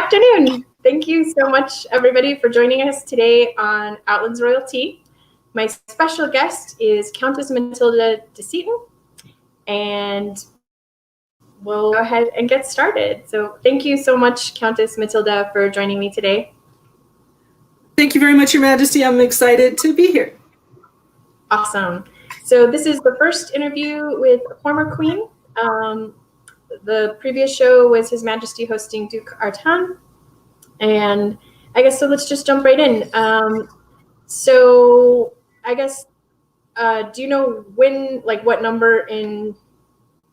afternoon. Thank you so much, everybody, for joining us today on Outlands RoyalTea. My special guest is Countess Matilda de Seton, and we'll go ahead and get started. So thank you so much, Countess Matilda, for joining me today. Thank you very much, Your Majesty. I'm excited to be here. Awesome. So this is the first interview with a former queen. The previous show was His Majesty hosting Duke Artan. And I guess, so let's just jump right in. So I guess, do you know when, like what number in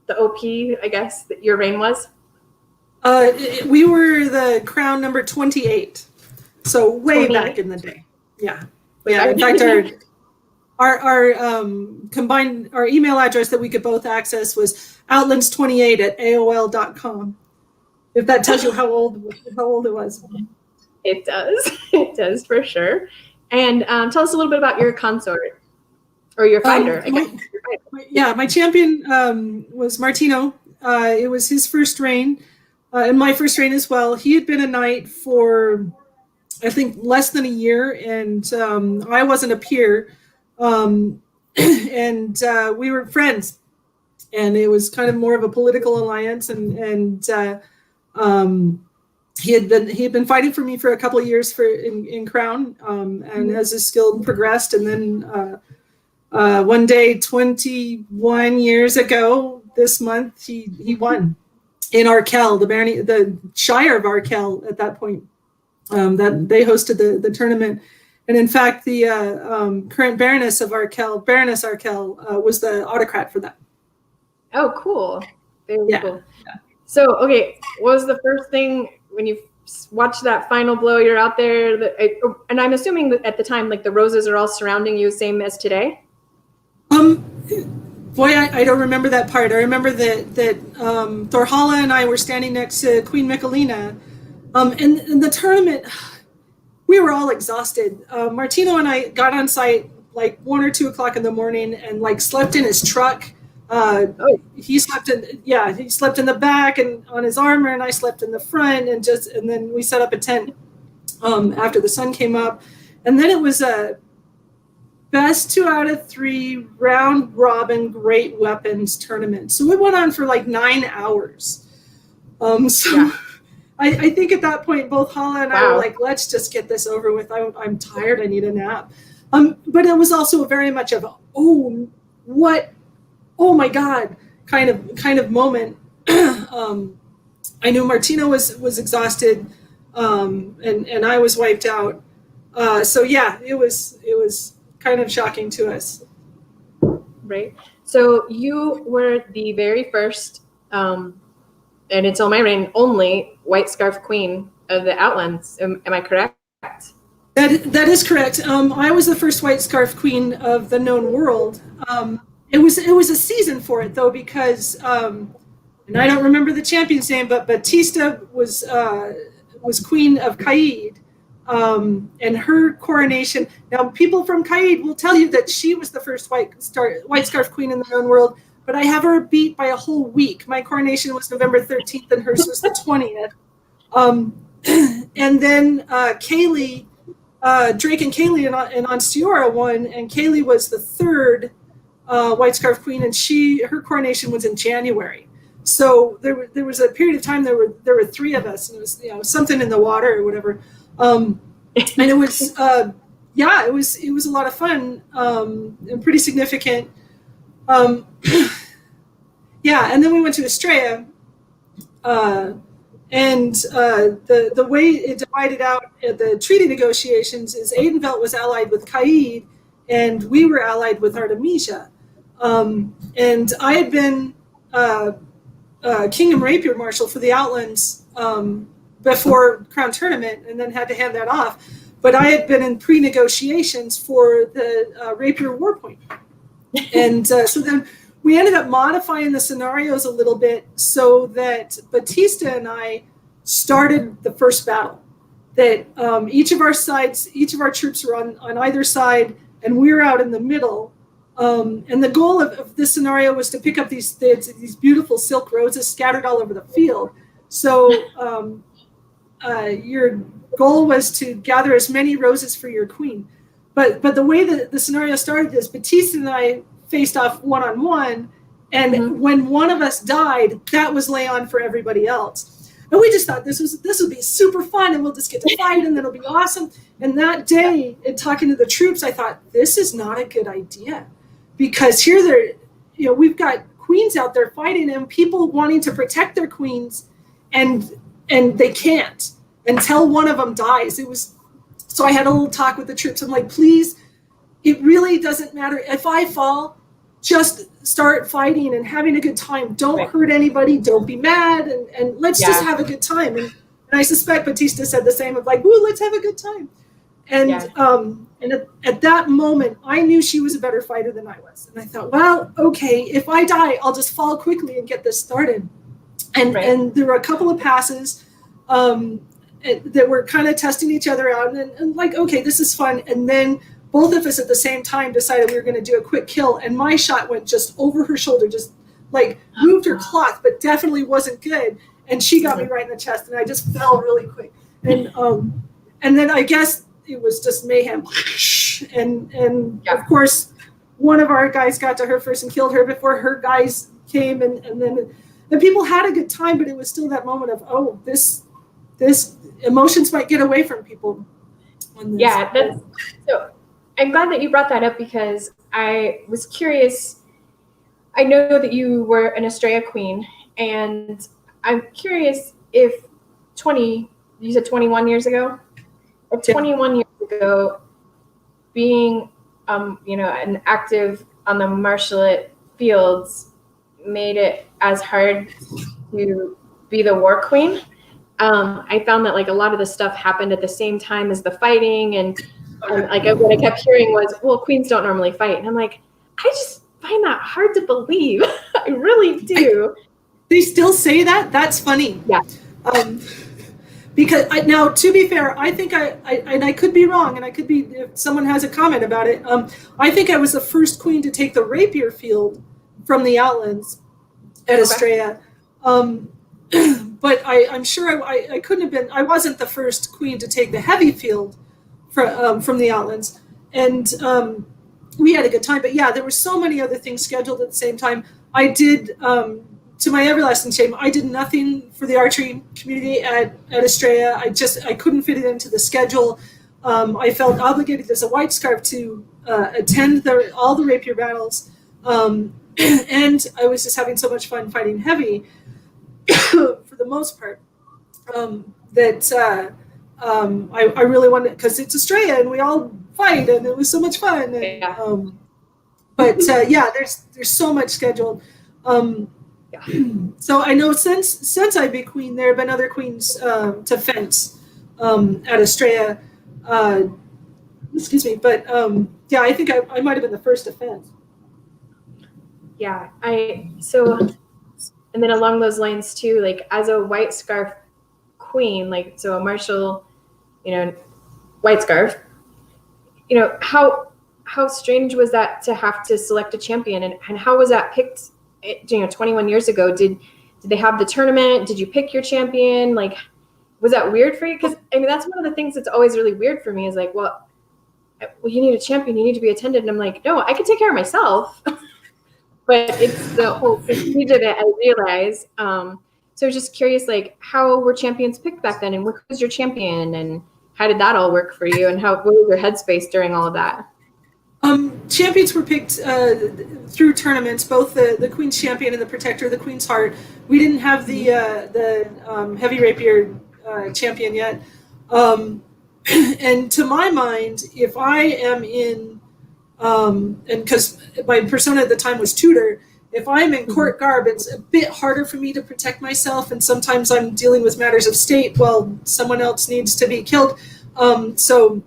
the OP, I guess, that your reign was? We were the crown number 28. So way 28? back in the day. Yeah. Way yeah. back In fact, our combined, our email address that we could both access was outlands28@aol.com. If that tells you how old it was. It does. It does for sure. And tell us a little bit about your consort or your fighter. My champion was Martino. It was his first reign, and my first reign as well. He had been a knight for, I think, less than a year, and I wasn't a peer, and we were friends, and it was kind of more of a political alliance, and he had been fighting for me for a couple of years in Crown, and as his skill progressed, and then one day, 21 years ago this month, he won in Arkell, the Shire of Arkell at that point. That they hosted the tournament, and in fact, the current Baroness Arkell, was the autocrat for that. Oh, cool! Very cool. Yeah. So, okay, what was the first thing when you watched that final blow? You're out there, and I'm assuming that at the time, like the roses are all surrounding you, same as today. Boy, I don't remember that part. I remember that Thorhala and I were standing next to Queen Michelina. In the tournament, we were all exhausted. Martino and I got on site like 1 or 2 o'clock in the morning and like slept in his truck. He slept in the back and on his armor, and I slept in the front, and then we set up a tent after the sun came up, and then it was a best 2 out of 3 round robin great weapons tournament. So it went on for like 9 hours. I think at that point, both Hala and I were like, let's just get this over with. I'm tired. I need a nap. But it was also very much of, oh my God, kind of moment. I knew Martino was exhausted, and I was wiped out. So yeah, it was kind of shocking to us. Right. So you were the very first, and until my reign, only white scarf queen of the Outlands. Am I correct? That is correct. I was the first white scarf queen of the known world. It was a season for it though, because and I don't remember the champion's name, but Batista was queen of Caid, and her coronation. Now, people from Caid will tell you that she was the first white scarf queen in the known world, but I have her beat by a whole week. My coronation was November 13th, and hers was the 20th. And then Kaylee, Drake and Kaylee and Onstiora won, and Kaylee was the third white scarf queen, and her coronation was in January. So there was a period of time there were 3 of us, and it was something in the water or whatever, and it was it was a lot of fun, and pretty significant. And then we went to Estrella, and the way it divided out at the treaty negotiations is Aidenvelt was allied with Caid, and we were allied with Artemisia. And I had been King and Rapier Marshal for the Outlands before Crown Tournament, and then had to hand that off. But I had been in pre-negotiations for the Rapier Warpoint. And so then we ended up modifying the scenarios a little bit so that Batista and I started the first battle. That each of our troops were on either side, and we were out in the middle. And the goal of this scenario was to pick up these beautiful silk roses scattered all over the field. So your goal was to gather as many roses for your queen. But the way that the scenario started is Batiste and I faced off one-on-one, and when one of us died, that was lay-on for everybody else. And we just thought this would be super fun, and we'll just get to fight, and then it'll be awesome. And that day, in talking to the troops, I thought, this is not a good idea. Because here we've got queens out there fighting, and people wanting to protect their queens, and they can't until one of them dies. So I had a little talk with the troops. I'm like, please, it really doesn't matter. If I fall, just start fighting and having a good time. Don't hurt anybody. Don't be mad. And let's just have a good time. And I suspect Batista said the same of like, ooh, let's have a good time. And at that moment, I knew she was a better fighter than I was. And I thought, well, okay, if I die, I'll just fall quickly and get this started. And there were a couple of passes that were kind of testing each other out, and like, okay, this is fun. And then both of us at the same time decided we were going to do a quick kill, and my shot went just over her shoulder, just like moved her cloth, but definitely wasn't good. And she got me right in the chest, and I just fell really quick. And then I guess it was just mayhem. And of course, one of our guys got to her first and killed her before her guys came, and then people had a good time, but it was still that moment of, oh, this emotions might get away from people. So I'm glad that you brought that up, because I was curious. I know that you were an Estrella queen, and I'm curious if you said 21 years ago? If 21 years ago, being, an active on the Marshallet fields made it as hard to be the war queen. I found that like a lot of the stuff happened at the same time as the fighting, and like what I kept hearing was, well, queens don't normally fight. And I'm like, I just find that hard to believe. I really do. They still say that? That's funny. Yeah. Because now, to be fair, I think I could be wrong, and I could be, if someone has a comment about it, I think I was the first queen to take the rapier field from the Outlands at Estrella. But I'm sure I couldn't have been, I wasn't the first queen to take the heavy field from the Outlands. And we had a good time. But yeah, there were so many other things scheduled at the same time. I did, to my everlasting shame, I did nothing for the archery community at Estrella. I couldn't fit it into the schedule. I felt obligated as a white scarf to attend all the rapier battles. And I was just having so much fun fighting heavy. For the most part, I really wanted, because it's Estrella and we all fight and it was so much fun. And, there's so much scheduled. So I know since I've been queen, there have been other queens to fence at Estrella. Excuse me, but I think I might have been the first to fence. Yeah, and then along those lines too, like as a white scarf queen, like so a martial, white scarf, how strange was that to have to select a champion, and how was that picked? 21 years ago, did they have the tournament? Did you pick your champion? Like, was that weird for you? Because that's one of the things that's always really weird for me is like, well, you need a champion, you need to be attended, and I'm like, no, I can take care of myself. But it's the whole prestige of it, I realize. So I was just curious, like, how were champions picked back then, and what was your champion, and how did that all work for you, and what was your headspace during all of that? Champions were picked through tournaments, both the Queen's Champion and the Protector of the Queen's Heart. We didn't have the heavy rapier champion yet. And to my mind, if I am in, and because my persona at the time was tutor, if I'm in court garb, it's a bit harder for me to protect myself, and sometimes I'm dealing with matters of state while someone else needs to be killed. So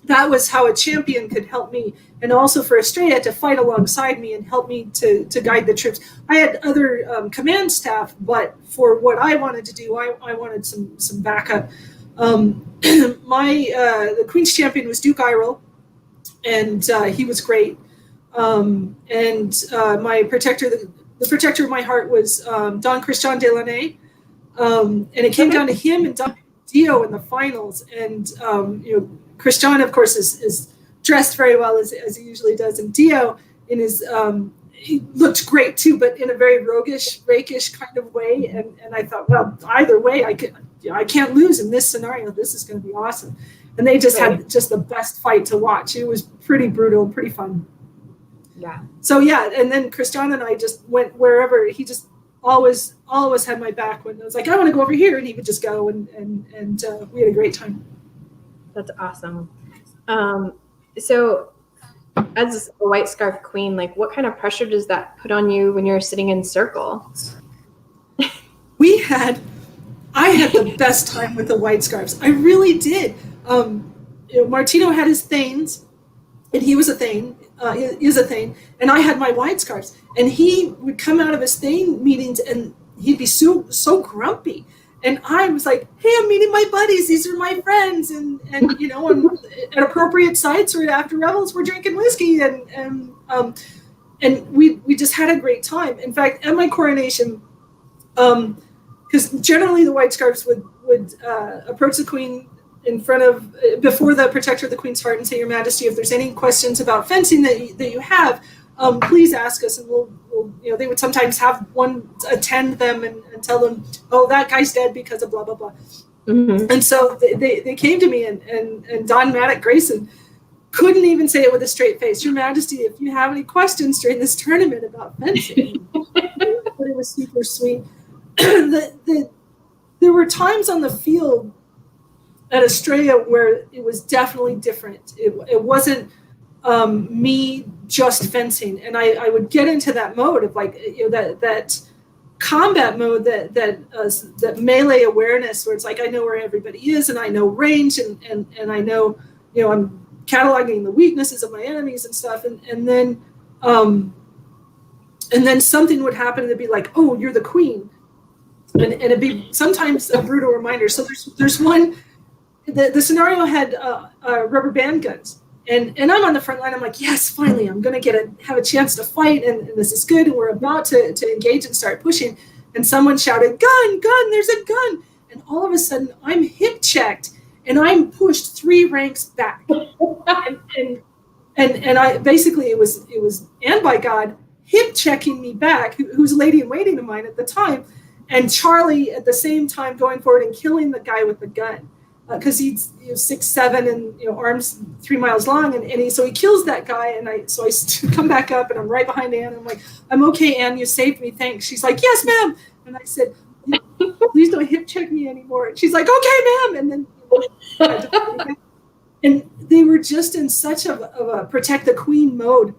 that was how a champion could help me, and also for Estrella to fight alongside me and help me to guide the troops. I had other command staff, but for what I wanted to do, I wanted some backup. The Queen's Champion was Duke Iroh, and he was great. My protector, the protector of my heart was Don Christian Delaunay. And it came down to him and Dio in the finals, and Christian, of course, is dressed very well as he usually does, and Dio in his he looked great too, but in a very roguish, rakish kind of way. And I thought, well, either way, I can't lose in this scenario. This is going to be awesome. And they just had just the best fight to watch. It was pretty brutal, pretty fun. Yeah. So yeah, and then Christian and I just went wherever. He just always had my back when I was like, I want to go over here, and he would just go, and we had a great time. That's awesome. So as a white scarf queen, like what kind of pressure does that put on you when you're sitting in circle? I had the best time with the white scarves. I really did. Martino had his thanes, and he was a thane, is a thane, and I had my white scarves. And he would come out of his thane meetings, and he'd be so grumpy. And I was like, hey, I'm meeting my buddies. These are my friends. And at appropriate sites or after revels, we're drinking whiskey. And we just had a great time. In fact, at my coronation, because generally the white scarves would approach the queen in front of, before the protector of the queen's heart, and say, Your Majesty, if there's any questions about fencing that you have, please ask us, and we'll they would sometimes have one attend them and tell them, oh, that guy's dead because of blah, blah, blah. Mm-hmm. And so they came to me, and Don Maddock Grayson couldn't even say it with a straight face. Your Majesty, if you have any questions during this tournament about fencing. But it was super sweet. There were times on the field at Estrella where it was definitely different. It wasn't me just fencing, and I would get into that mode of like that combat mode, that melee awareness, where it's like I know where everybody is, and I know range, and I know I'm cataloging the weaknesses of my enemies and stuff, and then something would happen and it'd be like, oh, you're the queen, and it'd be sometimes a brutal reminder. So there's one. The scenario had rubber band guns, and I'm on the front line. I'm like, yes, finally, I'm going to have a chance to fight, and this is good, and we're about to engage and start pushing. And someone shouted, gun, there's a gun. And all of a sudden, I'm hip checked, and I'm pushed 3 ranks back. and I basically, it was and by God, hip checking me back, who's a lady in waiting of mine at the time, and Charlie at the same time going forward and killing the guy with the gun. Because he's 6'7" and arms 3 miles long, and so he kills that guy, and I come back up, and I'm right behind Anne. And I'm like, I'm okay, Anne, you saved me, thanks. She's like, yes, ma'am. And I said, please don't hip check me anymore. And she's like, okay, ma'am. And then and they were just in such of a protect the queen mode,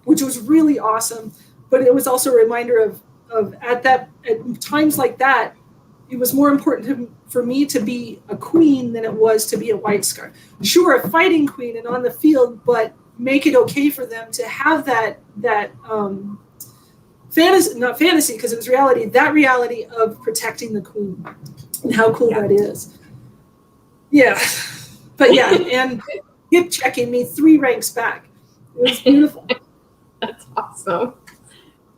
which was really awesome. But it was also a reminder of at times like that, it was more important for me to be a queen than it was to be a white scarf. Sure, a fighting queen and on the field, but make it okay for them to have that fantasy, not fantasy because it was reality, that reality of protecting the queen and how cool that is. Yeah. But yeah, and hip checking me 3 ranks back. It was beautiful. That's awesome.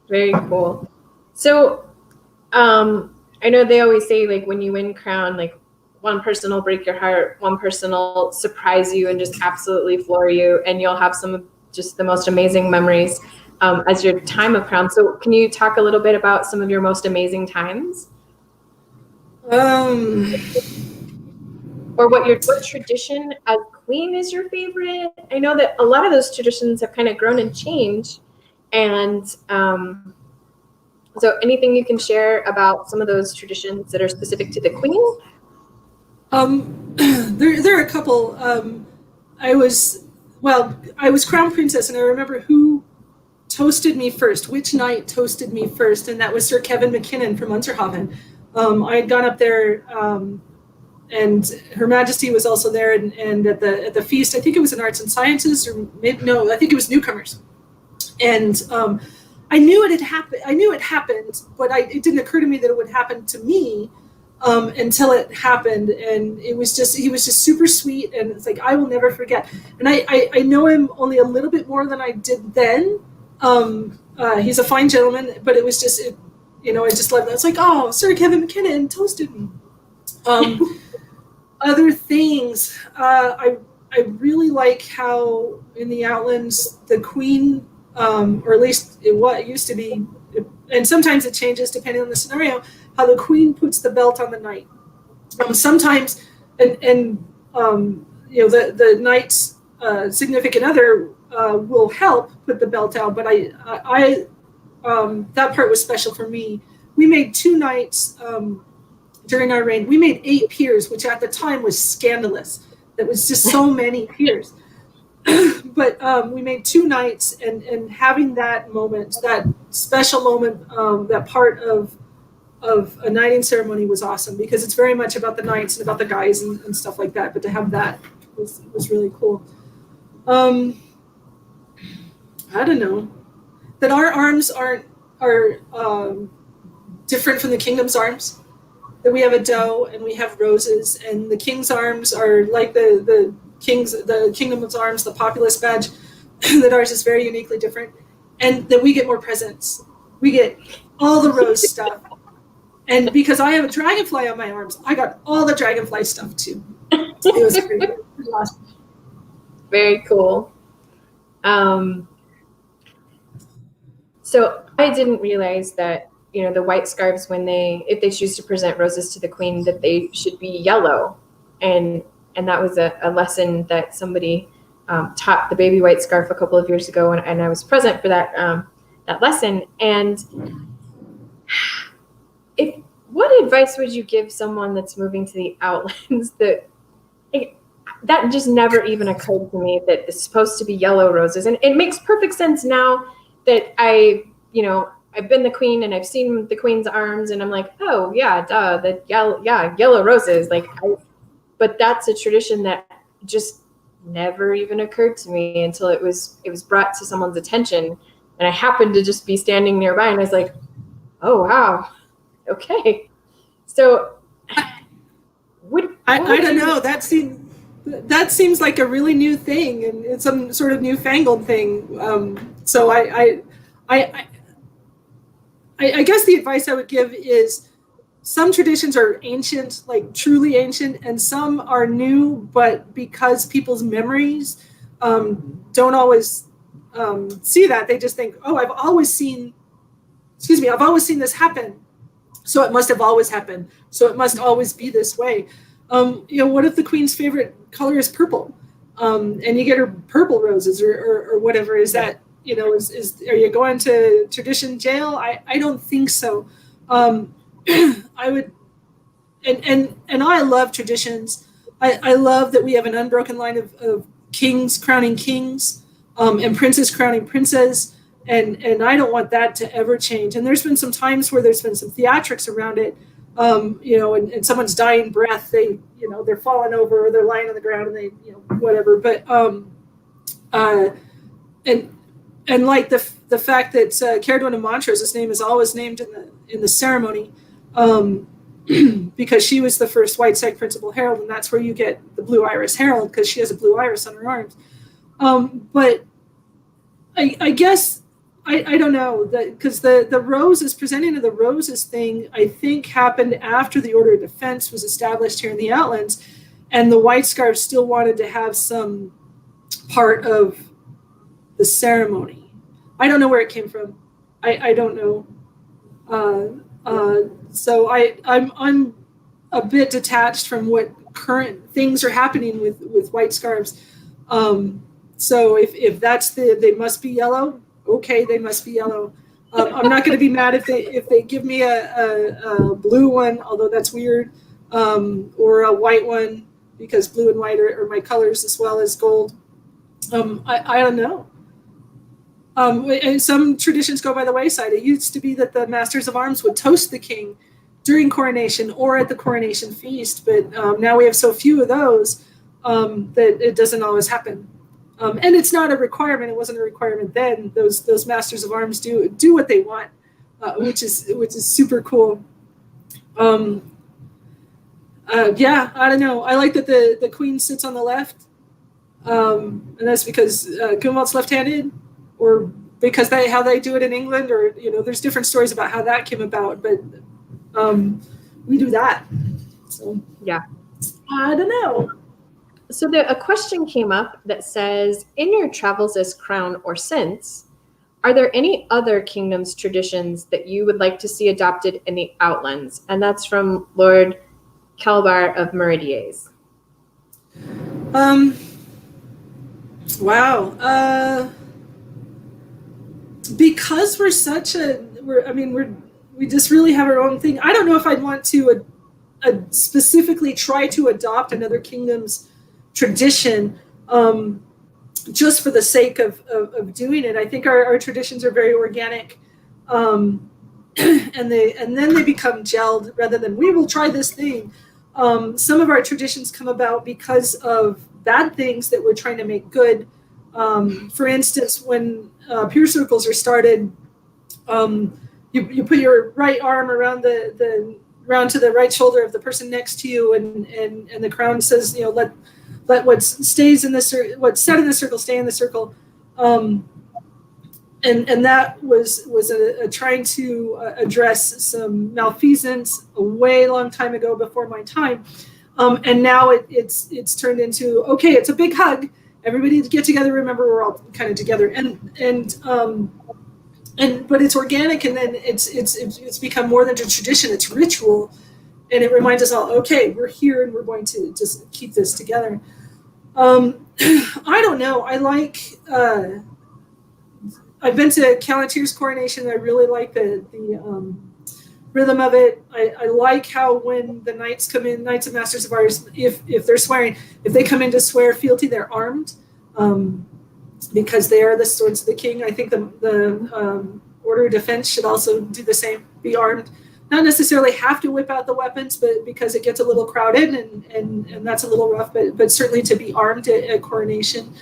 Very cool. So, I know they always say, like, when you win crown, like, one person will break your heart, one person will surprise you and just absolutely floor you, and you'll have some of just the most amazing memories as your time of crown. So can you talk a little bit about some of your most amazing times? Or what tradition as queen is your favorite? I know that a lot of those traditions have kind of grown and changed, and so anything you can share about some of those traditions that are specific to the queen? There are a couple. I was crown princess, and I remember who toasted me first, which knight toasted me first, and that was Sir Kevin McKinnon from Unterhoven. I had gone up there, and Her Majesty was also there, and at the feast, I think it was in Arts and Sciences, or maybe, no, I think it was Newcomers. And I knew it had happened. I knew it happened, but it didn't occur to me that it would happen to me until it happened. And he was just super sweet, and it's like I will never forget. And I know him only a little bit more than I did then. He's a fine gentleman, but it was just, I just loved that. It's like, oh, Sir Kevin McKinnon toasted me. Other things, I really like how in the Outlands the queen, or at least it used to be, and sometimes it changes depending on the scenario, how the queen puts the belt on the knight. Sometimes, and the knight's significant other will help put the belt out, but I that part was special for me. We made 2 knights during our reign. We made 8 peers, which at the time was scandalous. That was just so many peers. But we made 2 knights, and having that moment, that special moment, that part of a knighting ceremony was awesome, because it's very much about the knights and about the guys and stuff like that. But to have that was really cool. I don't know that our arms are different from the kingdom's arms. That we have a doe and we have roses, and the king's arms are like the kingdom's arms, the populace badge. That ours is very uniquely different, and that we get more presents. We get all the rose stuff, and because I have a dragonfly on my arms, I got all the dragonfly stuff too. It was great. It was awesome. Very cool. So I didn't realize that, the white scarves, if they choose to present roses to the queen, that they should be yellow. And that was a lesson that somebody taught the baby white scarf a couple of years ago. And I was present for that lesson. And what advice would you give someone that's moving to the Outlands that just never even occurred to me that it's supposed to be yellow roses? And it makes perfect sense now that I've been the queen and I've seen the queen's arms, and I'm like, oh yeah, duh, yellow roses. But that's a tradition that just never even occurred to me until it was brought to someone's attention, and I happened to just be standing nearby, and I was like, oh wow, okay. So I don't know. That seems like a really new thing, and it's some sort of newfangled thing. So I guess the advice I would give is, some traditions are ancient, like truly ancient, and some are new, but because people's memories don't always see that, they just think, oh, I've always seen this happen, so it must have always happened, so it must always be this way. What if the queen's favorite color is purple, and you get her purple roses or whatever? Is that, are you going to tradition jail? I don't think so. I would, and I love traditions. I love that we have an unbroken line of kings crowning kings, and princes crowning princes, and I don't want that to ever change. And there's been some times where there's been some theatrics around it, and someone's dying breath, they're falling over or they're lying on the ground and they, whatever. But and like the fact that Caradonna Montrose's name is always named in the ceremony, because she was the first white stag principal herald, and that's where you get the blue iris herald, because she has a blue iris on her arms. But I guess I don't know, because the roses, presenting of the roses thing, I think happened after the Order of Defense was established here in the Outlands, and the White Scarves still wanted to have some part of the ceremony. I don't know where it came from. I don't know. So I'm a bit detached from what current things are happening with White Scarves. So if that's they must be yellow. Okay, they must be yellow. I'm not going to be mad if they give me a blue one, although that's weird, or a white one, because blue and white are my colors as well as gold. I don't know. And some traditions go by the wayside. It used to be that the Masters of Arms would toast the king during coronation or at the coronation feast, but now we have so few of those that it doesn't always happen. And it's not a requirement. It wasn't a requirement then. Those Masters of Arms do what they want, which is super cool. Yeah, I don't know. I like that the queen sits on the left, and that's because Gunwald's left-handed, or because how they do it in England, or there's different stories about how that came about. But we do that. So yeah. I don't know. So a question came up that says, in your travels as crown or since, are there any other kingdoms' traditions that you would like to see adopted in the Outlands? And that's from Lord Kal-bardr of Meridies. Wow. Because we just really have our own thing. I don't know if I'd want to specifically try to adopt another kingdom's tradition, just for the sake of doing it. I think our traditions are very organic, and then they become gelled rather than we will try this thing. Some of our traditions come about because of bad things that we're trying to make good. For instance, when peer circles are started, you put your right arm around around to the right shoulder of the person next to you, and the crown says, let what's said in the circle stay in the circle. And that was a trying to address some malfeasance a way long time ago before my time. And now it's turned into, okay, it's a big hug. Everybody get together. Remember, we're all kind of together, but it's organic, and then it's become more than a tradition. It's ritual, and it reminds us all, okay, we're here, and we're going to just keep this together. I don't know. I've been to Kal-bardr's coronation. I really like the rhythm of it. I like how when the knights come in, Knights of Masters of Arts, if they're swearing, if they come in to swear fealty, they're armed, because they are the swords of the king. I think the Order of Defense should also do the same, be armed. Not necessarily have to whip out the weapons, but because it gets a little crowded and that's a little rough, but certainly to be armed at coronation.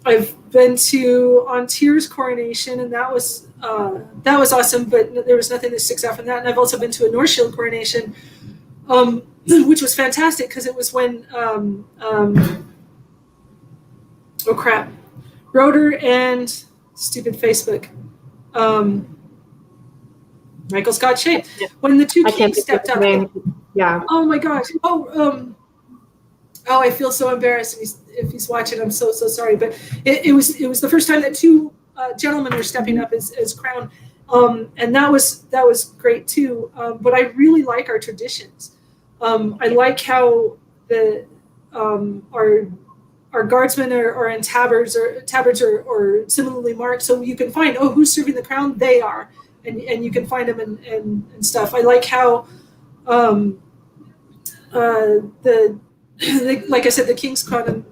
I've been to Tyr's coronation, and that was awesome, but there was nothing that sticks out from that. And I've also been to a Northshield coronation, which was fantastic because it was when Rotor and stupid Facebook, Michael Scott Shea, when the two kings stepped up. Yeah. Oh my gosh. I feel so embarrassed if he's watching. I'm so sorry, but it was the first time that two gentlemen were stepping up as crown, and that was great too. But I really like our traditions. I like how our guardsmen are in tabards or similarly marked, so you can find who's serving the crown. They are, and you can find them and stuff. I like how like I said, the King's Crown and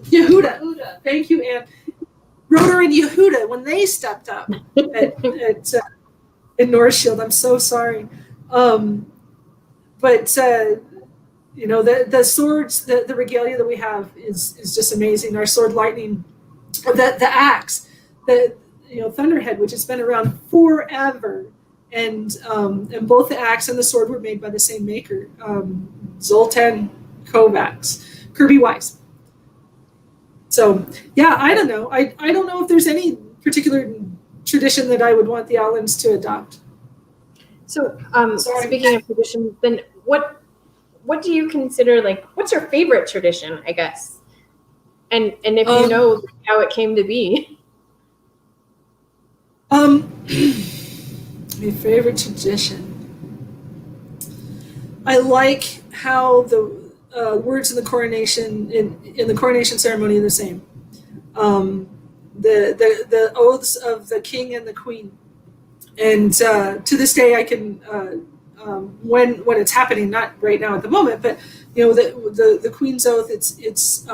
Yehuda. Thank you, Anne. Rotor and Yehuda, when they stepped up in Northshield. I'm so sorry. But the swords, the regalia that we have is just amazing. Our sword lightning, the axe, Thunderhead, which has been around forever. And both the axe and the sword were made by the same maker, Zoltan Kovacs, Kirby Wise. So yeah, I don't know. I don't know if there's any particular tradition that I would want the Outlands to adopt. So speaking of tradition, then what do you consider, what's your favorite tradition, I guess? And if you know how it came to be. My favorite tradition. I like how the words in the coronation in the coronation ceremony are the same. The oaths of the king and the queen, and to this day I can when it's happening, not right now at the moment, but the queen's oath. It's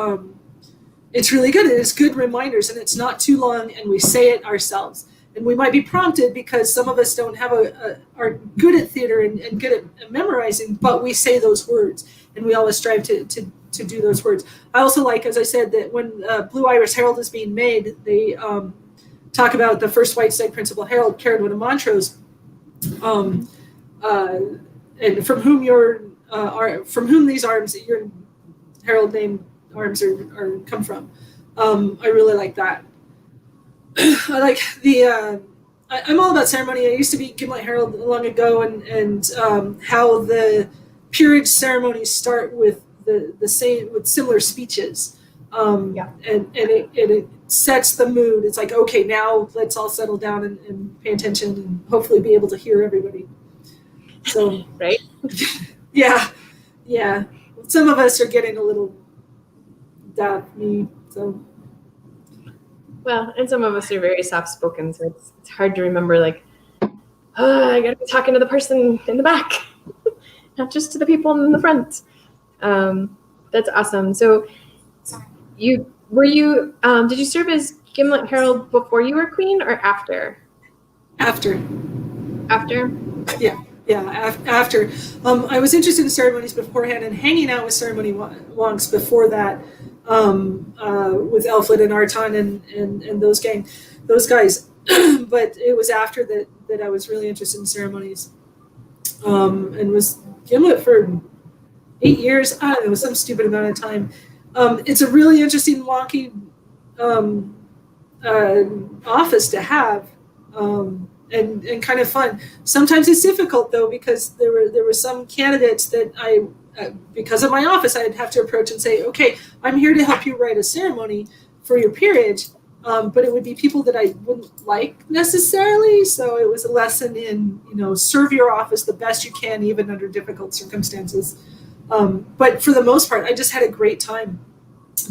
really good. It's good reminders, and it's not too long, and we say it ourselves. And we might be prompted because some of us don't have are good at theater and good at memorizing, but we say those words, and we always strive to do those words. I also like, as I said, that when Blue Iris Herald is being made, they talk about the first White Stag Principal Herald, Caradwin of Montrose, and from whom these arms, your herald name arms are come from. I really like that. I like I'm all about ceremony. I used to be Gimlet Herald long ago, and how the peerage ceremonies start with the same, with similar speeches. And it sets the mood. It's like, okay, now let's all settle down and pay attention and hopefully be able to hear everybody. So, right? Yeah. Some of us are getting a little me. So. Well, and some of us are very soft-spoken, so it's hard to remember, like, oh, I gotta be talking to the person in the back, not just to the people in the front. That's awesome. So, did you serve as Gimlet Herald before you were queen or after? After. After? Yeah, after. I was interested in ceremonies beforehand and hanging out with ceremony wonks before that, with Elfled and Arton and those guys. But it was after that I was really interested in ceremonies, and was Gimlet for 8 years. It was some stupid amount of time. It's a really interesting wonky office to have. And kind of fun. Sometimes it's difficult though, because there were some candidates that because of my office, I'd have to approach and say, okay, I'm here to help you write a ceremony for your peerage, but it would be people that I wouldn't like necessarily. So it was a lesson in, serve your office the best you can, even under difficult circumstances. But for the most part, I just had a great time,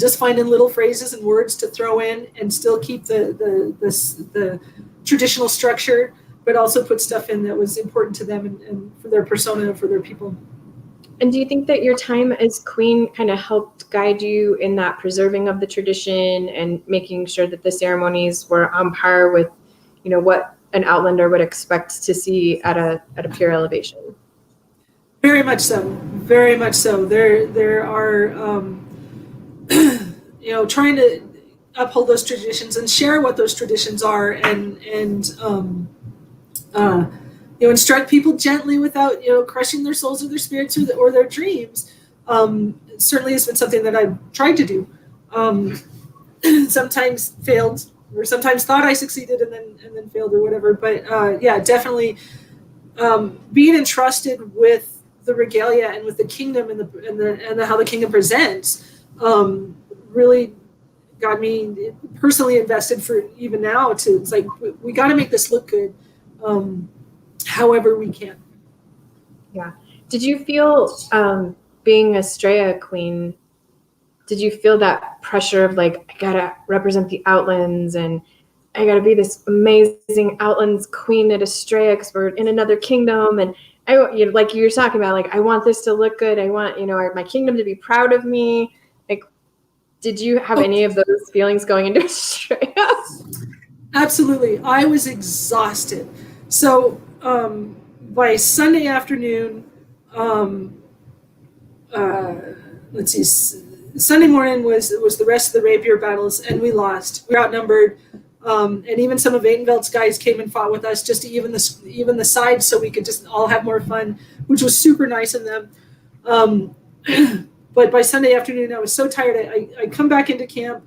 just finding little phrases and words to throw in and still keep the traditional structure, but also put stuff in that was important to them and for their persona and for their people. And do you think that your time as queen kind of helped guide you in that preserving of the tradition and making sure that the ceremonies were on par with, what an Outlander would expect to see at a peer elevation? Very much so. Very much so. There are, trying to uphold those traditions and share what those traditions are and instruct people gently without crushing their souls or their spirits or their dreams. Certainly has been something that I've tried to do. Sometimes failed, or sometimes thought I succeeded and then failed or whatever. But definitely being entrusted with the regalia and with the kingdom and how the kingdom presents really got me personally invested for even now. It's like we got to make this look good, however we can. Yeah. Did you feel being a Straya queen? Did you feel that pressure of like, I gotta represent the Outlands and I gotta be this amazing Outlands queen at Estrella because we're in another kingdom, and like you were talking about, like I want this to look good. I want my kingdom to be proud of me. Like, did you have any of those feelings going into Estrella? Absolutely, I was exhausted. So by Sunday afternoon, let's see. Sunday morning was the rest of the rapier battles, and we lost. We were outnumbered, and even some of Vadenveld's guys came and fought with us just to even the sides, so we could just all have more fun, which was super nice of them. But by Sunday afternoon, I was so tired. I come back into camp,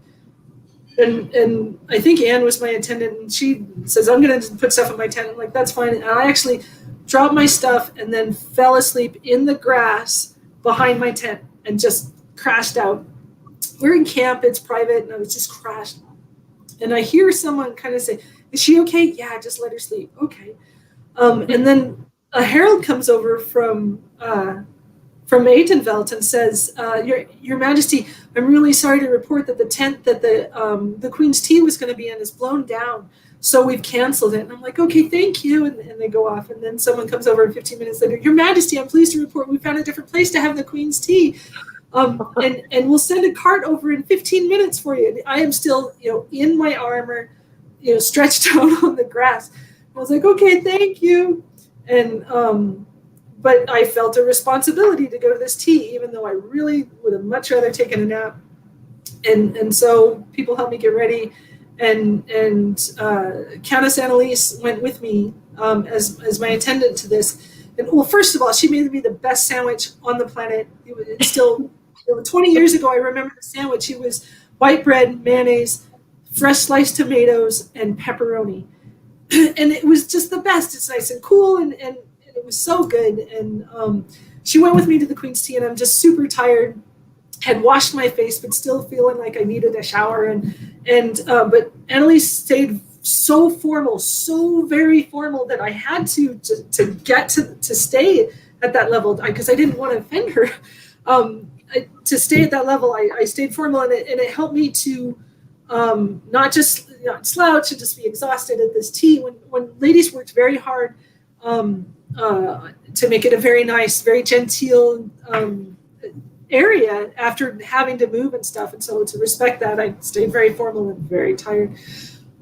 and I think Anne was my attendant, and she says, "I'm going to put stuff in my tent." I'm like, "That's fine." And I actually dropped my stuff and then fell asleep in the grass behind my tent and just crashed out. We're in camp, it's private, and I was just crashed. And I hear someone kind of say, "Is she okay?" "Yeah, just let her sleep." Okay. And then a herald comes over from Atenveld and says, Your Majesty, I'm really sorry to report that the tent that the Queen's tea was going to be in is blown down, so we've canceled it. And I'm like, okay, thank you. And they go off. And then someone comes over 15 minutes later, "Your Majesty, I'm pleased to report we found a different place to have the Queen's tea. And we'll send a cart over in 15 minutes for you." And I am still, in my armor, stretched out on the grass. I was like, okay, thank you. And but I felt a responsibility to go to this tea, even though I really would have much rather taken a nap. And so people helped me get ready, and Countess Annalise went with me as my attendant to this. And well, first of all, she made me the best sandwich on the planet. It's still 20 years ago. I remember the sandwich. It was white bread, mayonnaise, fresh sliced tomatoes, and pepperoni, and it was just the best. It's nice and cool, and it was so good. And she went with me to the Queen's Tea, and I'm just super tired. Had washed my face, but still feeling like I needed a shower. But Annalise stayed so formal, so very formal, that I had to get to stay at that level, because I didn't want to offend her. To stay at that level, I stayed formal, and it helped me to not just not slouch and just be exhausted at this tea. When ladies worked very hard to make it a very nice, very genteel area after having to move and stuff, and so to respect that, I stayed very formal and very tired.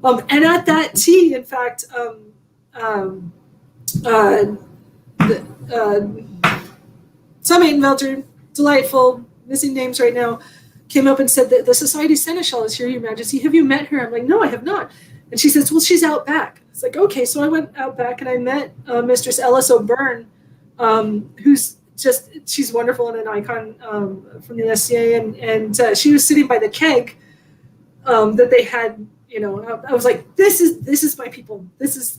And at that tea, in fact, some Aidenvelter, delightful, missing names right now, came up and said that the Society Seneschal is here, Your Majesty. Have you met her? I'm like, no, I have not. And she says, well, she's out back. It's like, okay. So I went out back and I met Mistress Ellis O'Byrne, who's she's wonderful and an icon from the SCA. And she was sitting by the keg that they had, I was like, this is my people. Yes.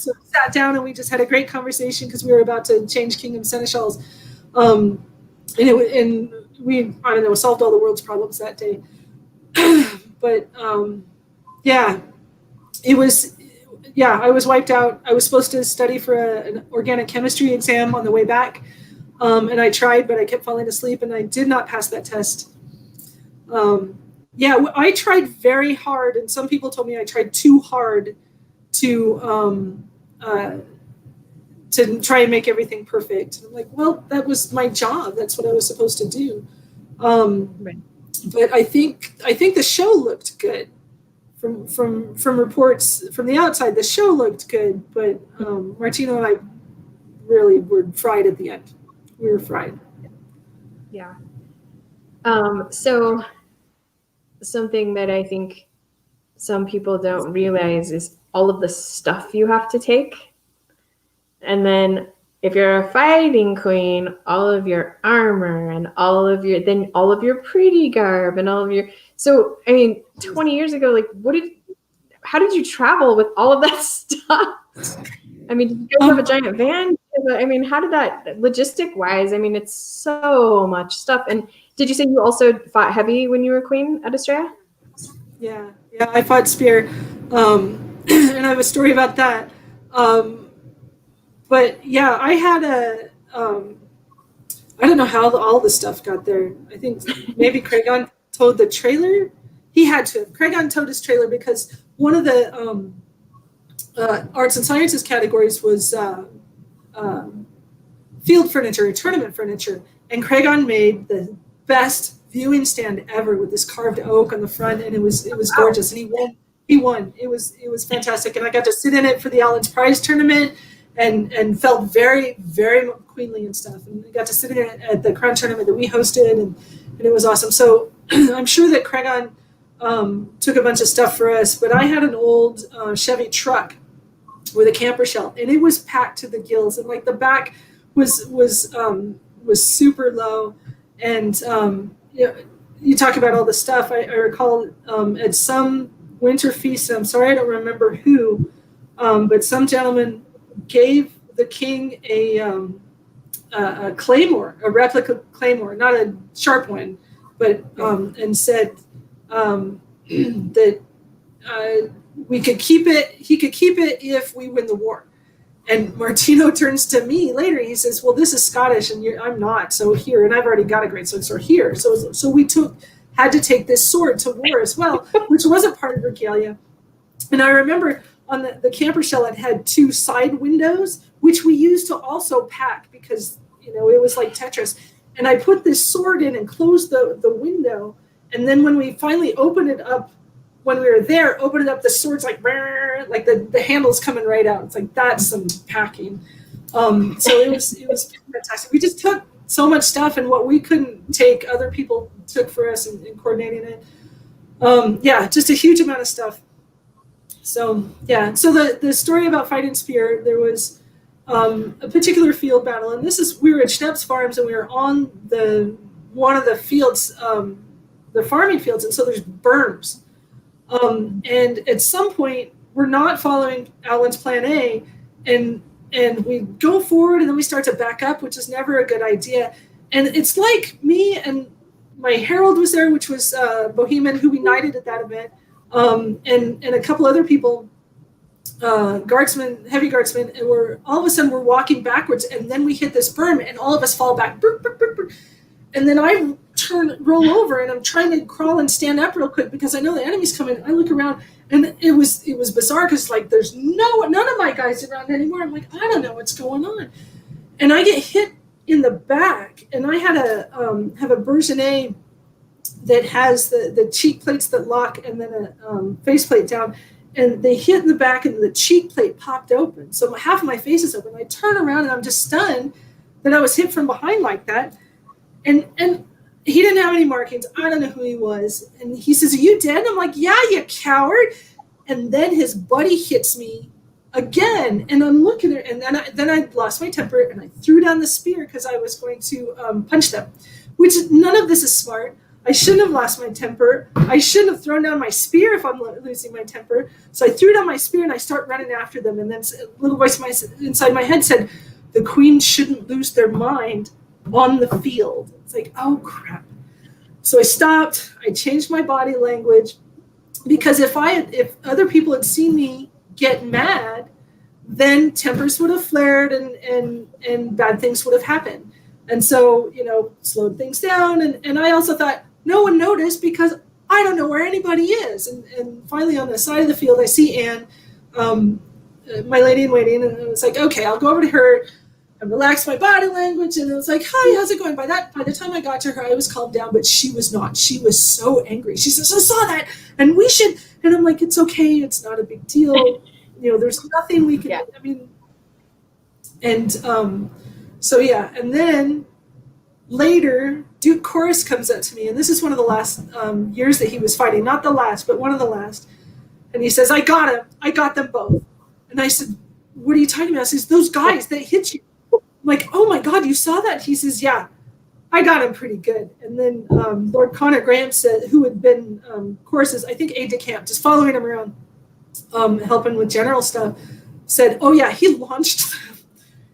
So we sat down and we just had a great conversation because we were about to change Kingdom Seneschals. And we, I don't know, solved all the world's problems that day. But yeah, I was wiped out. I was supposed to study for an organic chemistry exam on the way back. And I tried, but I kept falling asleep and I did not pass that test. I tried very hard, and some people told me I tried too hard to try and make everything perfect. And I'm like, well, that was my job. That's what I was supposed to do. Right. But I think the show looked good. From reports from the outside, the show looked good, but Martino and I really were fried at the end. We were fried. Yeah. So something that I think some people don't realize is all of the stuff you have to take. And then if you're a fighting queen, all of your armor and all of your pretty garb and all of your, so, I mean, 20 years ago, like how did you travel with all of that stuff? I mean, did you guys have a giant van? I mean, how did that, logistic wise, I mean, it's so much stuff. And did you say you also fought heavy when you were queen at Estrella? Yeah, I fought spear. And I have a story about that. But yeah, I had I don't know how all the stuff got there. I think maybe Craigon towed the trailer. He had to. Craigon towed his trailer because one of the arts and sciences categories was field furniture, tournament furniture. And Craigon made the best viewing stand ever with this carved oak on the front, and it was gorgeous. And he won. It was fantastic. And I got to sit in it for the Outlands Prize tournament and felt very, very queenly and stuff. And I got to sit in it at the Crown tournament that we hosted, and it was awesome. So I'm sure that Craigon took a bunch of stuff for us, but I had an old Chevy truck with a camper shell, and it was packed to the gills, and like the back was super low. And you talk about all the stuff. I recall at some winter feast, and I'm sorry I don't remember who, but some gentleman gave the king a claymore, a replica claymore, not a sharp one, but and said that we could keep it. He could keep it if we win the war. And Martino turns to me later. He says, "Well, this is Scottish, and I'm not. So here, and I've already got a great sword here. So we had to take this sword to war as well, which wasn't part of regalia." And I remember on the camper shell, it had two side windows, which we used to also pack because it was like Tetris. And I put this sword in and closed the window. And then when we finally opened it up, when we were there, opened it up, the sword's like the handle's coming right out. It's like, that's some packing. So it was fantastic. We just took so much stuff, and what we couldn't take, other people took for us in coordinating it. Just a huge amount of stuff. So yeah, so the story about fighting spear, there was a particular field battle, and we were at Schnepp's Farms, and we were on one of the fields, the farming fields, and so there's berms. And at some point, we're not following Outland's Plan A, and and we go forward, and then we start to back up, which is never a good idea. And it's like me and my herald was there, which was Bohemian, who we knighted at that event, and a couple other people, guardsmen, heavy guardsmen, and we're all of a sudden we're walking backwards, and then we hit this berm, and all of us fall back, and then I roll over, and I'm trying to crawl and stand up real quick because I know the enemy's coming. I look around, and it was bizarre because like there's none of my guys around anymore. I'm like, I don't know what's going on, and I get hit in the back, and I had have a Bergenet that has the cheek plates that lock, and then a face plate down, and they hit in the back, and the cheek plate popped open, so half of my face is open. I turn around, and I'm just stunned that I was hit from behind like that, and he didn't have any markings. I don't know who he was, and he says, "Are you dead?" And I'm like, "Yeah, you coward!" And then his buddy hits me again, and I'm looking at it, and then I lost my temper, and I threw down the spear because I was going to punch them, which none of this is smart. I shouldn't have lost my temper. I shouldn't have thrown down my spear if I'm losing my temper. So I threw down my spear, and I start running after them, and then a little voice inside my head said, "The queen shouldn't lose their mind on the field." It's like, oh crap. So I stopped. I changed my body language, because if other people had seen me get mad, then tempers would have flared, and bad things would have happened. And so, slowed things down. And I also thought, no one noticed because I don't know where anybody is. And finally, on the side of the field, I see Anne, my lady in waiting, and I was like, okay, I'll go over to her and relax my body language. And it was like, hi, how's it going? By the time I got to her, I was calmed down, but she was not. She was so angry. She says, I saw that, and we should. And I'm like, it's okay. It's not a big deal. There's nothing we can, so yeah. And then later, Duke Chorus comes up to me, and this is one of the last years that he was fighting, not the last, but one of the last. And he says, I got him. I got them both. And I said, what are you talking about? He says, those guys that hit you. I'm like, oh my God, you saw that? He says, yeah, I got him pretty good. And then Lord Connor Graham said, who had been Chorus's, I think, aide de camp, just following him around, helping with general stuff, said, oh yeah, he launched them.